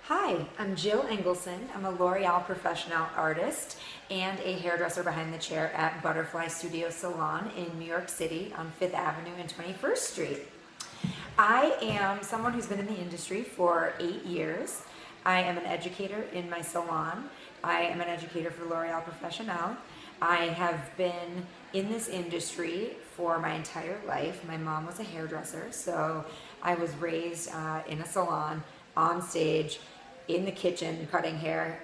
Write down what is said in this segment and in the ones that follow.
Hi, I'm Jill Engelsen. I'm a L'Oreal professional artist and a hairdresser behind the chair at Butterfly Studio Salon in New York City on 5th Avenue and 21st Street. I am someone who's been in the industry for 8 years. I am an educator in my salon. I am an educator for L'Oreal Professionnel. I have been in this industry for my entire life. My mom was a hairdresser, so I was raised in a salon, on stage, in the kitchen, cutting hair,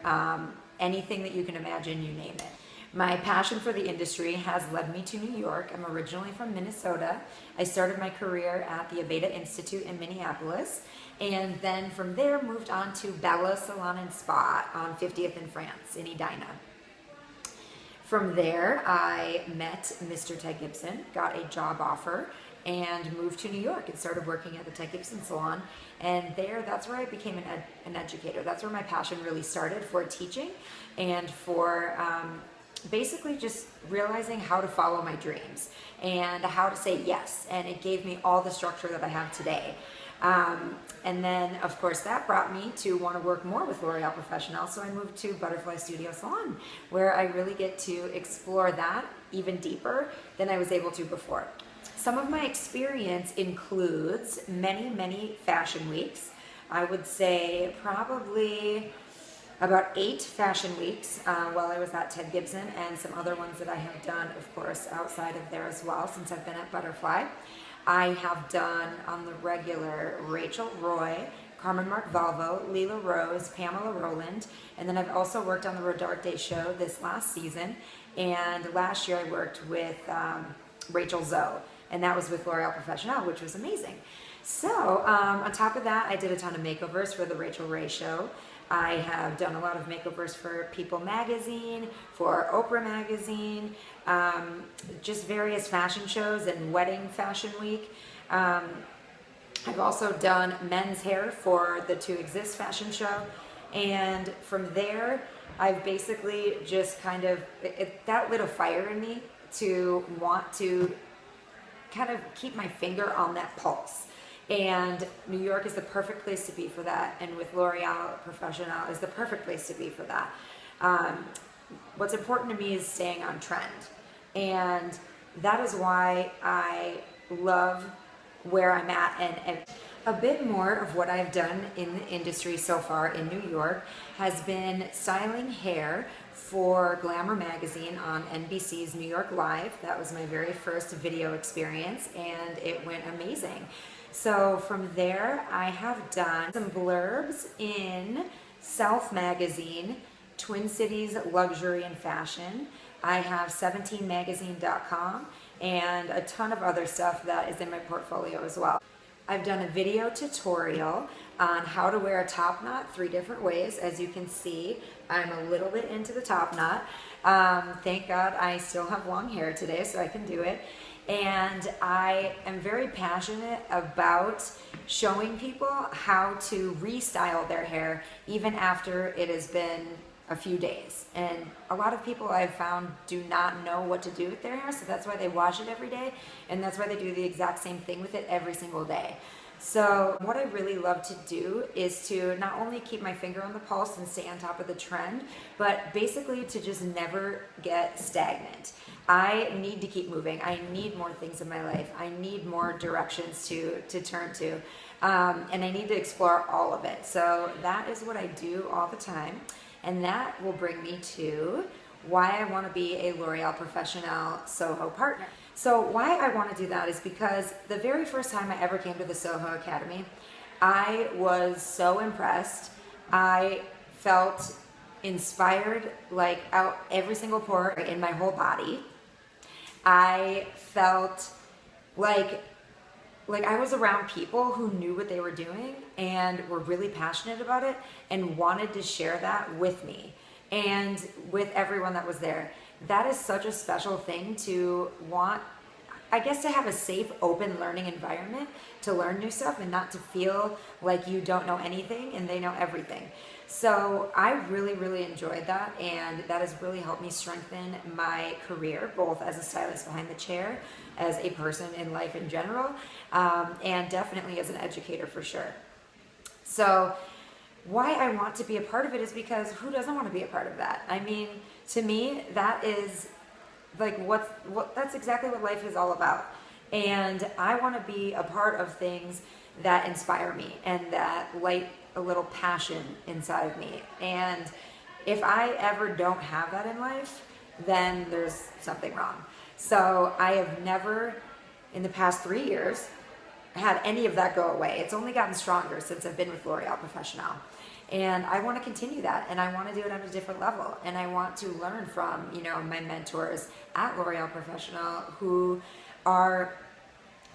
anything that you can imagine, you name it. My passion for the industry has led me to New York. I'm originally from Minnesota. I started my career at the Aveda Institute in Minneapolis, and then from there moved on to Bella Salon and Spa on 50th in France in Edina. From there, I met Mr. Ted Gibson, got a job offer, and moved to New York and started working at the Ted Gibson Salon. And that's where I became an educator. That's where my passion really started for teaching and for basically just realizing how to follow my dreams and how to say yes. And it gave me all the structure that I have today. And then, of course, that brought me to want to work more with L'Oreal Professionnel, so I moved to Butterfly Studio Salon, where I really get to explore that even deeper than I was able to before. Some of my experience includes many fashion weeks. I would say probably about 8 fashion weeks while I was at Ted Gibson, and some other ones that I have done, of course, outside of there as well since I've been at Butterfly. I have done on the regular Rachel Roy, Carmen Mark Valvo, Leela Rose, Pamela Rowland, and then I've also worked on the Rodarte show this last season, and last year I worked with Rachel Zoe, and that was with L'Oreal Professionnel, which was amazing. So on top of that, I did a ton of makeovers for the Rachel Ray show. I have done a lot of makeovers for People magazine, for Oprah magazine, just various fashion shows and wedding fashion week. I've also done men's hair for the To Exist fashion show, and from there I've basically just kind of, that lit a fire in me to want to kind of keep my finger on that pulse. And New York is the perfect place to be for that, and with L'Oreal Professionnel is the perfect place to be for that. What's important to me is staying on trend, and that is why I love where I'm at. And a bit more of what I've done in the industry so far in New York has been styling hair for Glamour magazine on NBC's New York Live. That was my very first video experience, and it went amazing. So from there, I have done some blurbs in Self magazine, Twin Cities Luxury and Fashion. I have 17magazine.com and a ton of other stuff that is in my portfolio as well. I've done a video tutorial on how to wear a top knot 3 different ways. As you can see, I'm a little bit into the top knot. Thank God I still have long hair today, so I can do it. And I am very passionate about showing people how to restyle their hair even after it has been a few days. And a lot of people I've found do not know what to do with their hair, so that's why they wash it every day, and that's why they do the exact same thing with it every single day. So what I really love to do is to not only keep my finger on the pulse and stay on top of the trend, but basically to just never get stagnant. I need to keep moving. I need more things in my life. I need more directions to turn to. And I need to explore all of it. So that is what I do all the time. And that will bring me to why I want to be a L'Oreal Professionnel SOHO partner. So why I want to do that is because the very first time I ever came to the SOHO Academy, I was so impressed. I felt inspired, like out every single pore in my whole body. I felt like I was around people who knew what they were doing and were really passionate about it and wanted to share that with me and with everyone that was there. That is such a special thing to want, I guess, to have a safe, open learning environment to learn new stuff and not to feel like you don't know anything and they know everything. So I really enjoyed that, and that has really helped me strengthen my career, both as a stylist behind the chair, as a person in life in general, and definitely as an educator for sure. So why I want to be a part of it is because who doesn't want to be a part of that? I mean, to me, that is like that's exactly what life is all about. And I want to be a part of things that inspire me and that light a little passion inside of me. And if I ever don't have that in life, then there's something wrong. So I have never, in the past 3 years, had any of that go away. It's only gotten stronger since I've been with L'Oreal Professional. And I want to continue that, and I want to do it on a different level. And I want to learn from, my mentors at L'Oreal Professional who are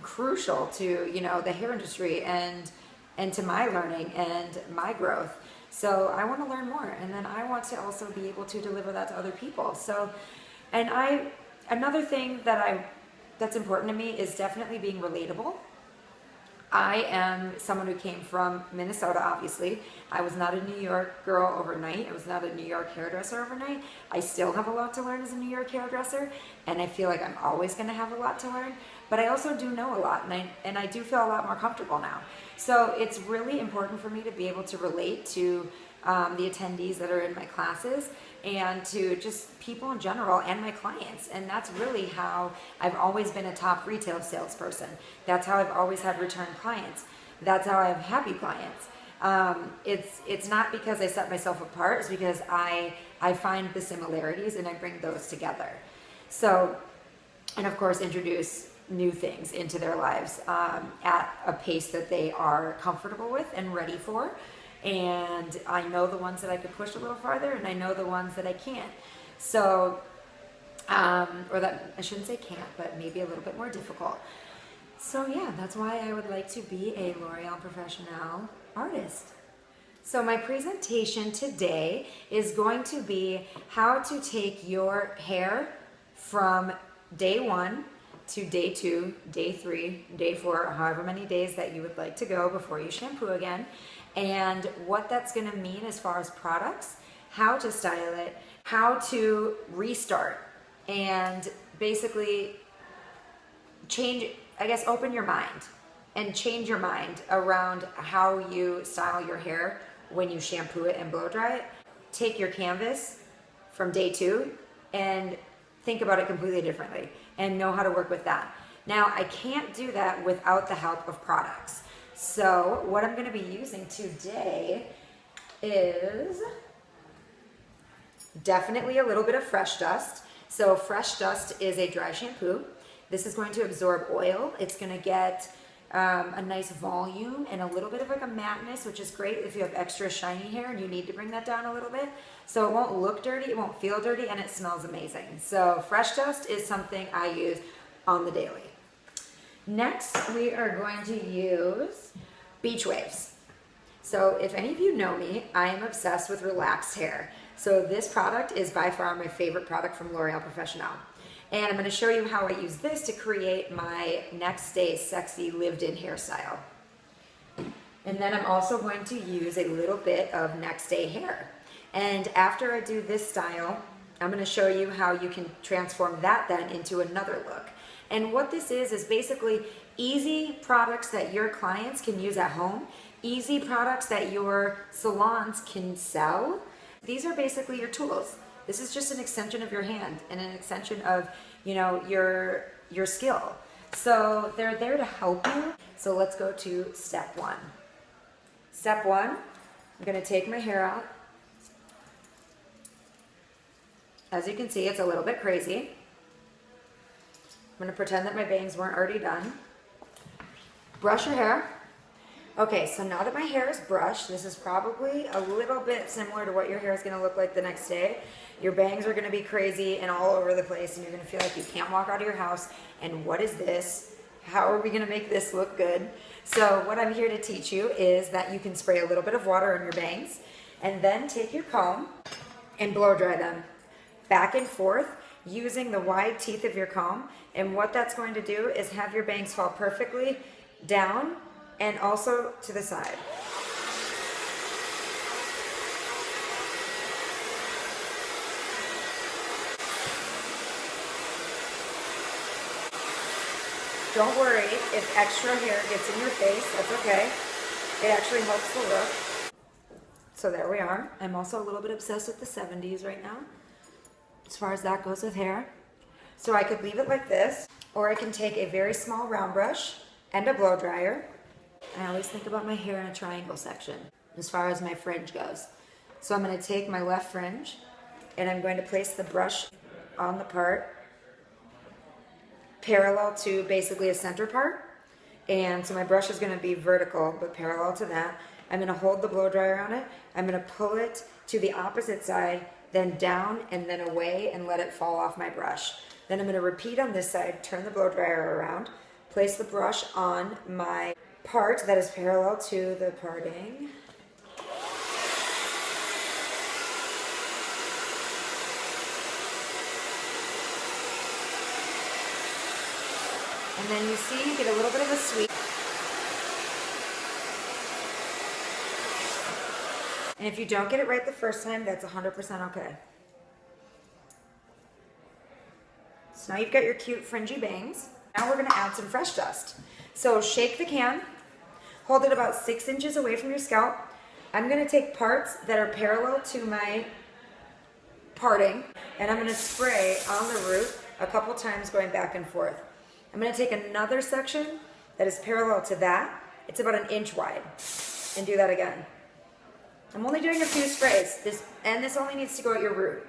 crucial to, the hair industry and to my learning and my growth. So I want to learn more, and then I want to also be able to deliver that to other people. So, another thing that's important to me is definitely being relatable. I am someone who came from Minnesota, obviously. I was not a New York girl overnight. I was not a New York hairdresser overnight. I still have a lot to learn as a New York hairdresser, and I feel like I'm always going to have a lot to learn. But I also do know a lot, and I do feel a lot more comfortable now. So it's really important for me to be able to relate to the attendees that are in my classes and to just people in general and my clients. And that's really how I've always been a top retail salesperson. That's how I've always had return clients. That's how I have happy clients. It's not because I set myself apart, it's because I find the similarities and I bring those together. So, and of course introduce new things into their lives at a pace that they are comfortable with and ready for. And I know the ones that I could push a little farther, and I know the ones that I can't. So, or that I shouldn't say can't, but maybe a little bit more difficult. So yeah, that's why I would like to be a L'Oreal Professional artist. So my presentation today is going to be how to take your hair from day 1 to day 2, day 3, day 4, however many days that you would like to go before you shampoo again, and what that's going to mean as far as products, how to style it, how to restart, and basically open your mind and change your mind around how you style your hair when you shampoo it and blow dry it. Take your canvas from day 2 and think about it completely differently and know how to work with that. Now, I can't do that without the help of products. So what I'm going to be using today is definitely a little bit of Fresh Dust. So Fresh Dust is a dry shampoo. This is going to absorb oil. It's going to get a nice volume and a little bit of like a matteness, which is great if you have extra shiny hair and you need to bring that down a little bit. So it won't look dirty, it won't feel dirty, and it smells amazing. So Fresh Dust is something I use on the daily. Next, we are going to use Beach Waves. So if any of you know me, I am obsessed with relaxed hair. So this product is by far my favorite product from L'Oreal Professional. And I'm going to show you how I use this to create my next day sexy lived-in hairstyle. And then I'm also going to use a little bit of next day hair. And after I do this style, I'm going to show you how you can transform that then into another look. And what this is basically easy products that your clients can use at home, easy products that your salons can sell. These are basically your tools. This is just an extension of your hand and an extension of, your skill. So they're there to help you. So let's go to step 1. Step 1, I'm going to take my hair out. As you can see, it's a little bit crazy. I'm going to pretend that my bangs weren't already done. Brush your hair. Okay, so now that my hair is brushed, this is probably a little bit similar to what your hair is going to look like the next day. Your bangs are going to be crazy and all over the place, and you're going to feel like you can't walk out of your house. And what is this? How are we going to make this look good? So what I'm here to teach you is that you can spray a little bit of water on your bangs and then take your comb and blow dry them back and forth using the wide teeth of your comb. And what that's going to do is have your bangs fall perfectly down and also to the side. Don't worry if extra hair gets in your face, that's okay. It actually helps the look. So there we are. I'm also a little bit obsessed with the 70s right now, as far as that goes with hair. So I could leave it like this, or I can take a very small round brush and a blow dryer. I always think about my hair in a triangle section, as far as my fringe goes. So I'm going to take my left fringe, and I'm going to place the brush on the part parallel to basically a center part. And so my brush is going to be vertical, but parallel to that. I'm going to hold the blow dryer on it. I'm going to pull it to the opposite side, then down and then away, and let it fall off my brush. Then I'm going to repeat on this side, turn the blow dryer around, place the brush on my part that is parallel to the parting. And then you see, you get a little bit of a sweep. And if you don't get it right the first time, that's 100% okay. So now you've got your cute fringy bangs. Now we're gonna add some fresh dust. So shake the can, hold it about 6 inches away from your scalp. I'm gonna take parts that are parallel to my parting, and I'm gonna spray on the root a couple times going back and forth. I'm gonna take another section that is parallel to that. It's about 1 inch wide, and do that again. I'm only doing a few sprays, this only needs to go at your root.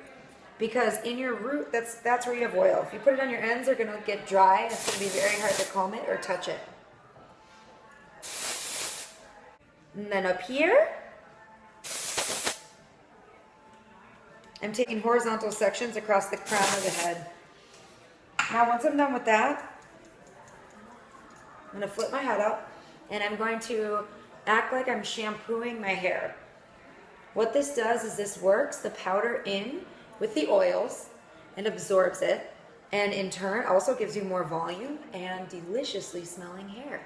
Because in your root, that's where you have oil. If you put it on your ends, they're gonna get dry, and it's gonna be very hard to comb it or touch it. And then up here, I'm taking horizontal sections across the crown of the head. Now once I'm done with that, I'm gonna flip my head up, and I'm going to act like I'm shampooing my hair. What this does is this works the powder in with the oils and absorbs it, and in turn also gives you more volume and deliciously smelling hair.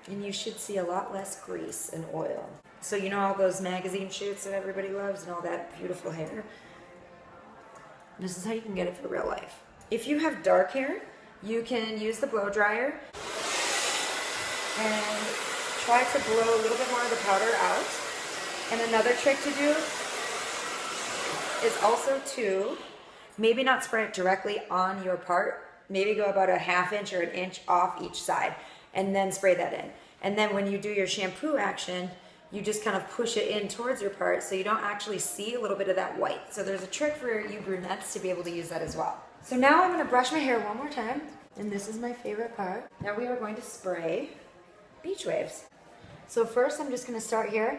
And you should see a lot less grease and oil. So you know all those magazine shoots that everybody loves and all that beautiful hair? This is how you can get it for real life. If you have dark hair, you can use the blow dryer and try to blow a little bit more of the powder out. And another trick to do is also to maybe not spray it directly on your part, maybe go about 1/2 inch or 1 inch off each side, and then spray that in. And then when you do your shampoo action, you just kind of push it in towards your part so you don't actually see a little bit of that white. So there's a trick for you brunettes to be able to use that as well. So now I'm gonna brush my hair one more time, and this is my favorite part. Now we are going to spray beach waves. So first I'm just gonna start here.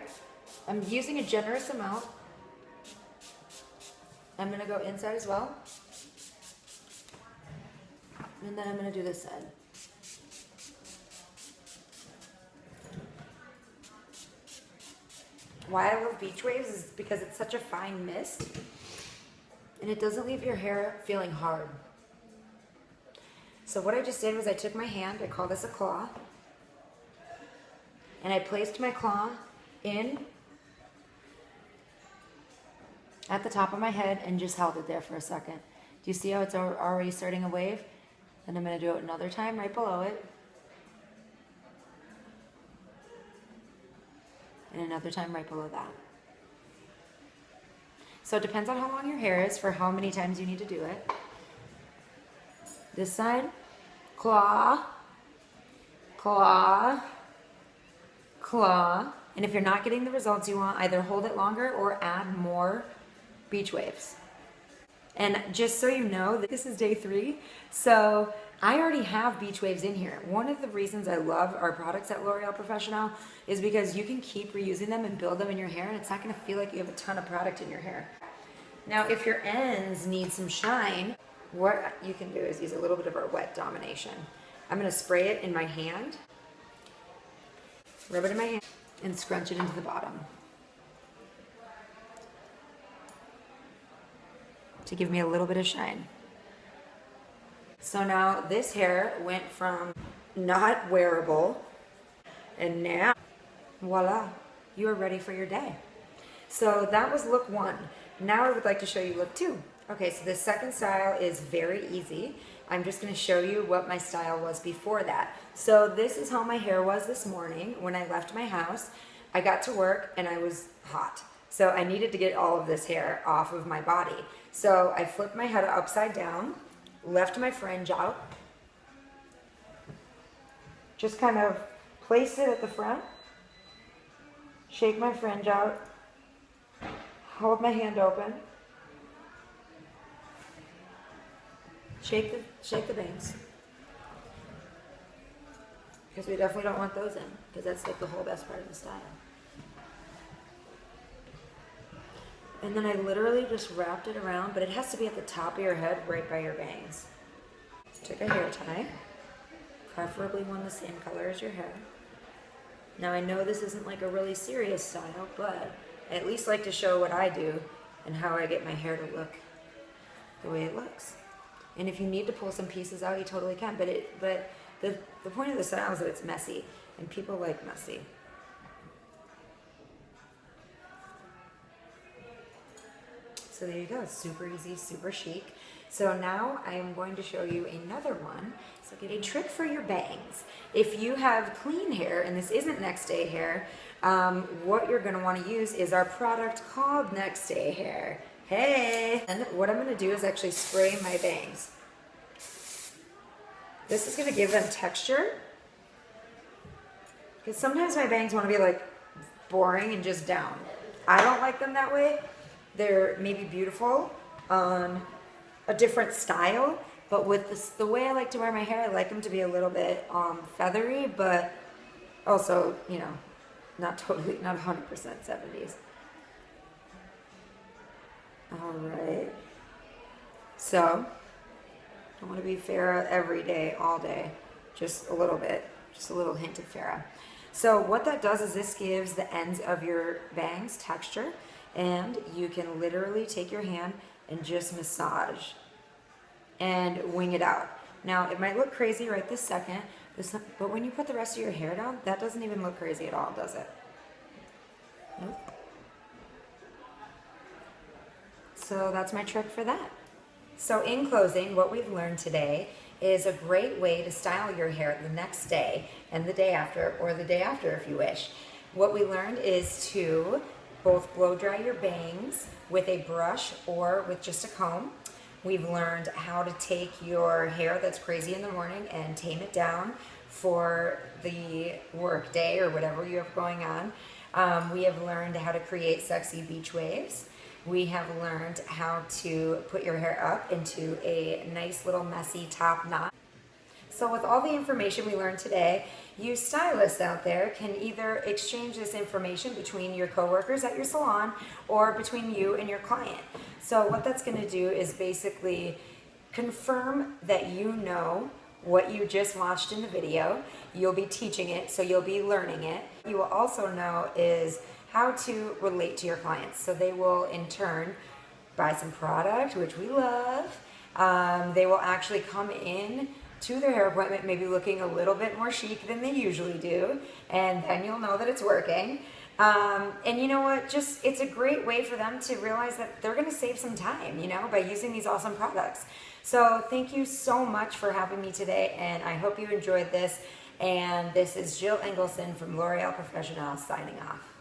I'm using a generous amount. I'm gonna go inside as well. And then I'm gonna do this side. Why I love beach waves is because it's such a fine mist, and it doesn't leave your hair feeling hard. So what I just did was I took my hand, I call this a claw, and I placed my claw in at the top of my head and just held it there for a second. Do you see how it's already starting a wave? Then I'm going to do it another time right below it. And another time right below that. So it depends on how long your hair is for how many times you need to do it. This side, claw, claw, claw. And if you're not getting the results you want, either hold it longer or add more beach waves. And just so you know, this is day 3, so I already have beach waves in here. One of the reasons I love our products at L'Oreal Professionnel is because you can keep reusing them and build them in your hair, and it's not gonna feel like you have a ton of product in your hair. Now, if your ends need some shine, what you can do is use a little bit of our wet domination. I'm gonna spray it in my hand, rub it in my hand, and scrunch it into the bottom to give me a little bit of shine. So now this hair went from not wearable, and now, voila, you are ready for your day. So that was look 1. Now I would like to show you look 2. Okay, so the second style is very easy. I'm just gonna show you what my style was before that. So this is how my hair was this morning when I left my house. I got to work and I was hot. So I needed to get all of this hair off of my body. So I flipped my head upside down, left my fringe out, just kind of place it at the front, shake my fringe out, hold my hand open, shake the bangs. Because we definitely don't want those in, because that's like the whole best part of the style. And then I literally just wrapped it around, but it has to be at the top of your head, right by your bangs. Took a hair tie, preferably one the same color as your hair. Now I know this isn't like a really serious style, but I at least like to show what I do and how I get my hair to look the way it looks. And if you need to pull some pieces out, you totally can, but the point of the style is that it's messy, and people like messy. So there you go, it's super easy, super chic. So now I am going to show you another one. So a trick for your bangs. If you have clean hair, and this isn't next day hair, what you're gonna wanna use is our product called Next Day Hair. Hey! And what I'm gonna do is actually spray my bangs. This is gonna give them texture. Because sometimes my bangs wanna be like boring and just down. I don't like them that way. They're maybe beautiful on a different style, but with this, the way I like to wear my hair, I like them to be a little bit feathery, but also, you know, not 100% 70s. All right. So, I want to be Farrah every day, all day, just a little bit, just a little hint of Farrah. So what that does is this gives the ends of your bangs texture, and you can literally take your hand and just massage and wing it out. Now, it might look crazy right this second, but when you put the rest of your hair down, that doesn't even look crazy at all, does it? Nope. So that's my trick for that. So in closing, what we've learned today is a great way to style your hair the next day and the day after, or the day after if you wish. What we learned is to both blow dry your bangs with a brush or with just a comb. We've learned how to take your hair that's crazy in the morning and tame it down for the work day or whatever you have going on. We have learned how to create sexy beach waves. We have learned how to put your hair up into a nice little messy top knot. So with all the information we learned today, you stylists out there can either exchange this information between your coworkers at your salon or between you and your client. So what that's going to do is basically confirm that you know what you just watched in the video. You'll be teaching it, so you'll be learning it. You will also know is how to relate to your clients. So they will in turn buy some product, which we love. They will actually come in to their hair appointment maybe looking a little bit more chic than they usually do, and then you'll know that it's working. And you know what, just it's a great way for them to realize that they're gonna save some time, you know, by using these awesome products. So thank you so much for having me today, and I hope you enjoyed this. And this is Jill Engelsen from L'Oreal Professional signing off.